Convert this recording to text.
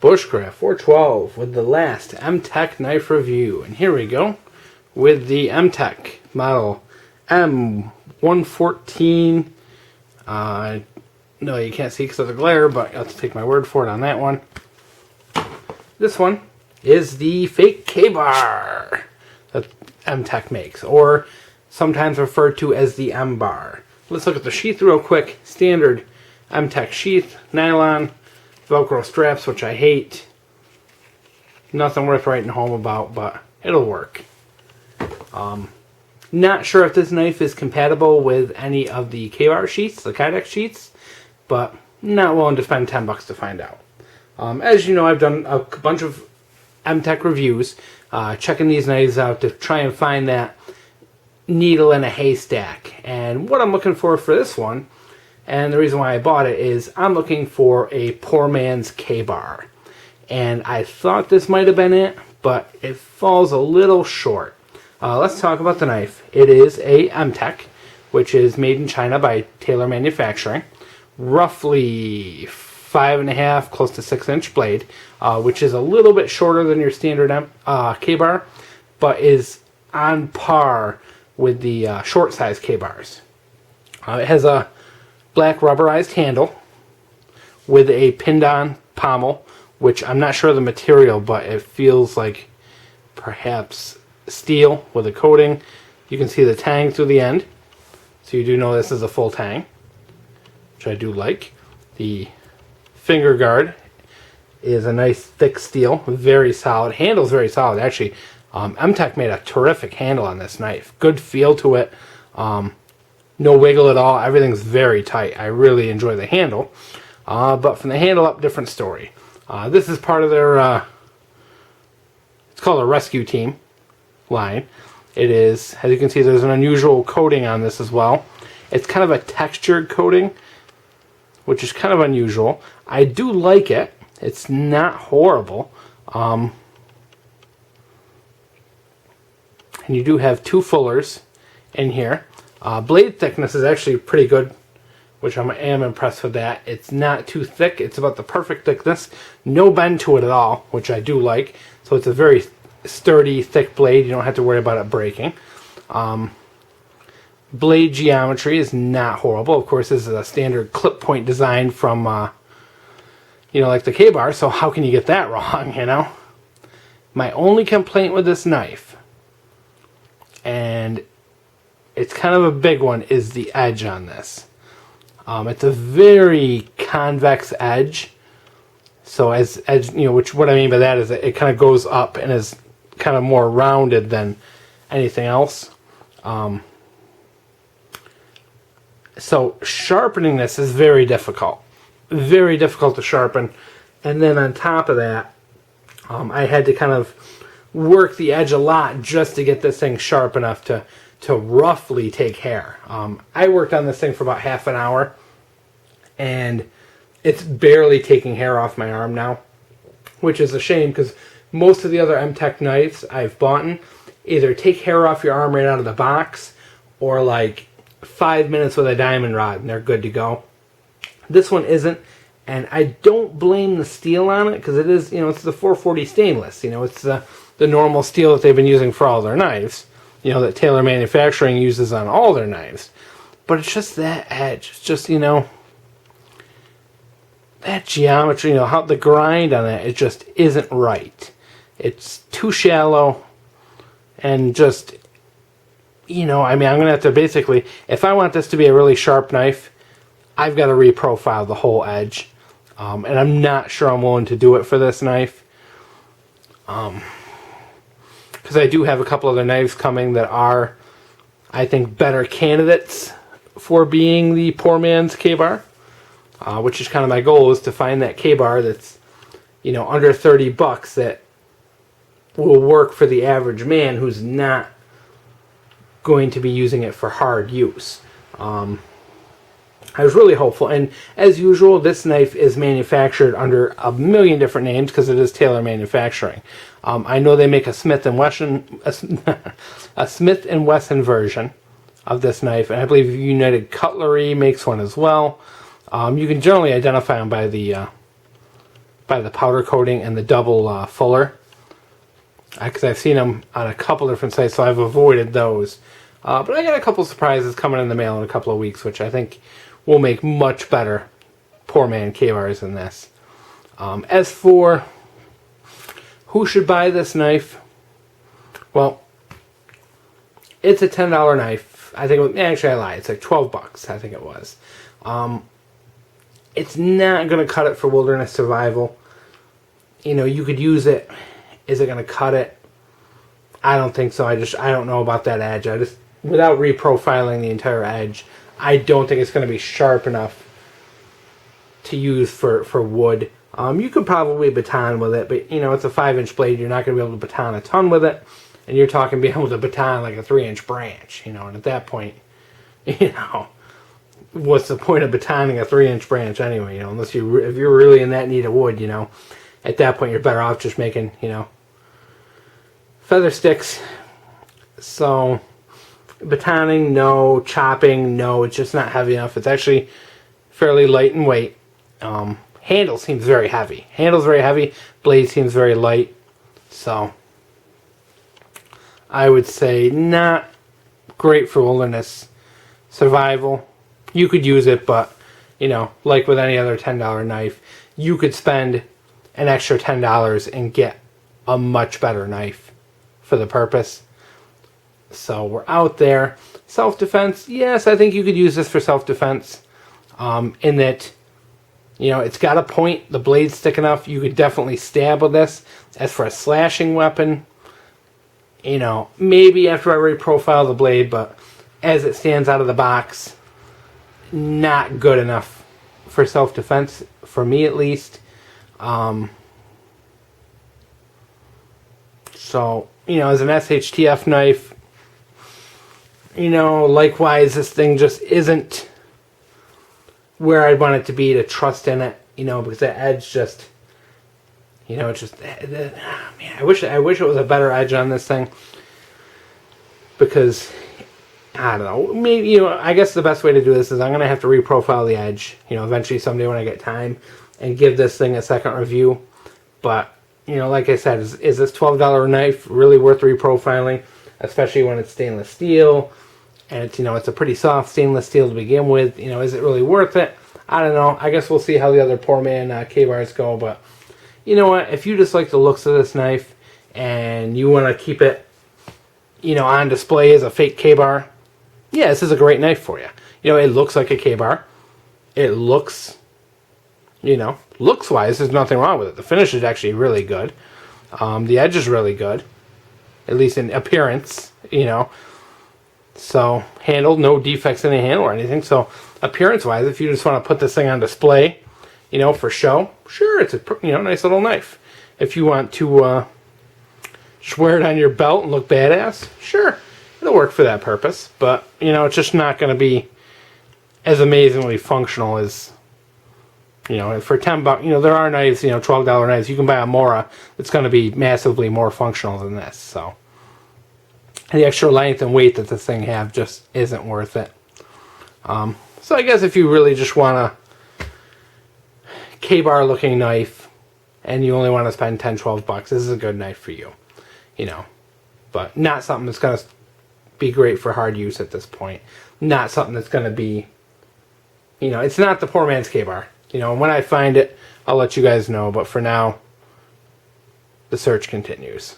Bushcraft 412 with the last Mtech knife review. And here we go with the Mtech model M114. No, you can't see because of the glare, but I'll have to take my word for it on that one. This one is the fake K-bar that Mtech makes, or sometimes referred to as the M-bar. Let's look at the sheath real quick. Standard Mtech sheath, nylon, Velcro straps, which I hate. Nothing worth writing home about, but it'll work. Not sure if this knife is compatible with any of the K-bar sheaths, the Kydex sheaths, but not willing to spend $10 to find out. As you know, I've done a bunch of Mtech reviews, checking these knives out to try and find that needle in a haystack. And what I'm looking for this one, and the reason why I bought it, is I'm looking for a poor man's K-bar. And I thought this might have been it, but it falls a little short. Let's talk about the knife. It is a Mtech, which is made in China by Taylor Manufacturing. Roughly 5.5, close to 6-inch blade, which is a little bit shorter than your standard K-bar, but is on par with the short size K-bars. It has a black rubberized handle with a pinned on pommel, which I'm not sure of the material, but it feels like perhaps steel with a coating. You can see the tang through the end, so you do know this is a full tang, which I do like. The finger guard is a nice thick steel, very solid. Handle's very solid, actually. Mtech made a terrific handle on this knife. Good feel to it. No wiggle at all. Everything's very tight. I really enjoy the handle. But from the handle up, different story. This is part of their, it's called a rescue team line. It is, as you can see, there's an unusual coating on this as well. It's kind of a textured coating, which is kind of unusual. I do like it. It's not horrible. And you do have two fullers in here. Blade thickness is actually pretty good, which I am impressed with that. It's not too thick. It's about the perfect thickness. No bend to it at all, which I do like. So it's a very sturdy, thick blade. You don't have to worry about it breaking. Blade geometry is not horrible. Of course, this is a standard clip point design from, like the K-bar, so how can you get that wrong, you know? My only complaint with this knife, and it's kind of a big one, is the edge on this. It's a very convex edge. So which what I mean by that is it kind of goes up and is kind of more rounded than anything else. So sharpening this is very difficult. Very difficult to sharpen. And then on top of that, I had to kind of work the edge a lot just to get this thing sharp enough to roughly take hair. I worked on this thing for about half an hour, and it's barely taking hair off my arm now, which is a shame because most of the other Mtech knives I've bought either take hair off your arm right out of the box, or like 5 minutes with a diamond rod and they're good to go. This one isn't, and I don't blame the steel on it because it is, it's the 440 stainless. It's the normal steel that they've been using for all their knives. That Taylor Manufacturing uses on all their knives. But it's just that edge. It's just, that geometry, how the grind on it, it just isn't right. It's too shallow, and just, I'm going to have to basically, if I want this to be a really sharp knife, I've got to reprofile the whole edge. And I'm not sure I'm willing to do it for this knife. Because I do have a couple other knives coming that are, I think, better candidates for being the poor man's K-bar, which is kind of my goal, is to find that K-bar that's, under $30 that will work for the average man who's not going to be using it for hard use. I was really hopeful, and as usual, this knife is manufactured under a million different names because it is Taylor Manufacturing. I know they make a Smith & Wesson, a Smith & Wesson version of this knife, and I believe United Cutlery makes one as well. You can generally identify them by the by the powder coating and the double fuller. Because I've seen them on a couple different sites, so I've avoided those. But I got a couple surprises coming in the mail in a couple of weeks, which I think will make much better poor man K-bars than this. As for who should buy this knife, well, it's a $10 knife. I think, actually I lied, it's like 12 bucks, I think it was. It's not going to cut it for wilderness survival. You know, you could use it. Is it going to cut it? I don't think so. I don't know about that edge. Without reprofiling the entire edge, I don't think it's going to be sharp enough to use for wood. You could probably baton with it, but you know, it's a 5-inch blade. You're not going to be able to baton a ton with it. And you're talking being able to baton like a 3-inch branch, you know, and at that point, you know, what's the point of batoning a 3-inch branch anyway, you know, unless if you're really in that need of wood, you know, at that point you're better off just making, you know, feather sticks. So, batoning, no. Chopping, no. It's just not heavy enough. It's actually fairly light in weight. Handle seems very heavy. Handle's very heavy. Blade seems very light. So, I would say not great for wilderness survival. You could use it, but, you know, like with any other $10 knife, you could spend an extra $10 and get a much better knife for the purpose. So we're out there. Self-defense, yes, I think you could use this for self-defense. In that, you know, it's got a point, the blade's thick enough, you could definitely stab with this. As for a slashing weapon, you know, maybe after I reprofile the blade, but as it stands out of the box, not good enough for self-defense, for me at least. So, you know, as an SHTF knife, you know, likewise, this thing just isn't where I'd want it to be to trust in it, you know, because the edge just, you know, it's just, man, I wish it was a better edge on this thing, because, I don't know, maybe, you know, I guess the best way to do this is I'm going to have to reprofile the edge, you know, eventually someday when I get time, and give this thing a second review. But, you know, like I said, is this $12 knife really worth reprofiling, especially when it's stainless steel, and it's, you know, it's a pretty soft stainless steel to begin with. You know, is it really worth it? I don't know. I guess we'll see how the other poor man K-bars go, but you know what? If you just like the looks of this knife, and you want to keep it, you know, on display as a fake K-bar, yeah, this is a great knife for you. You know, it looks like a K-bar. It looks, you know, looks-wise, there's nothing wrong with it. The finish is actually really good. The edge is really good, at least in appearance, you know. So, handle, no defects in the handle or anything. So, appearance-wise, if you just want to put this thing on display, you know, for show, sure, it's a, you know, nice little knife. If you want to just wear it on your belt and look badass, sure, it'll work for that purpose. But, you know, it's just not going to be as amazingly functional as, you know, for $10, you know, there are knives, you know, $12 knives. You can buy a Mora that's going to be massively more functional than this. So, the extra length and weight that this thing have just isn't worth it. So I guess if you really just want a K-bar looking knife and you only want to spend 10, 12 bucks, this is a good knife for you. You know, but not something that's going to be great for hard use at this point. Not something that's going to be, you know, it's not the poor man's K-bar. You know, when I find it, I'll let you guys know. But for now, the search continues.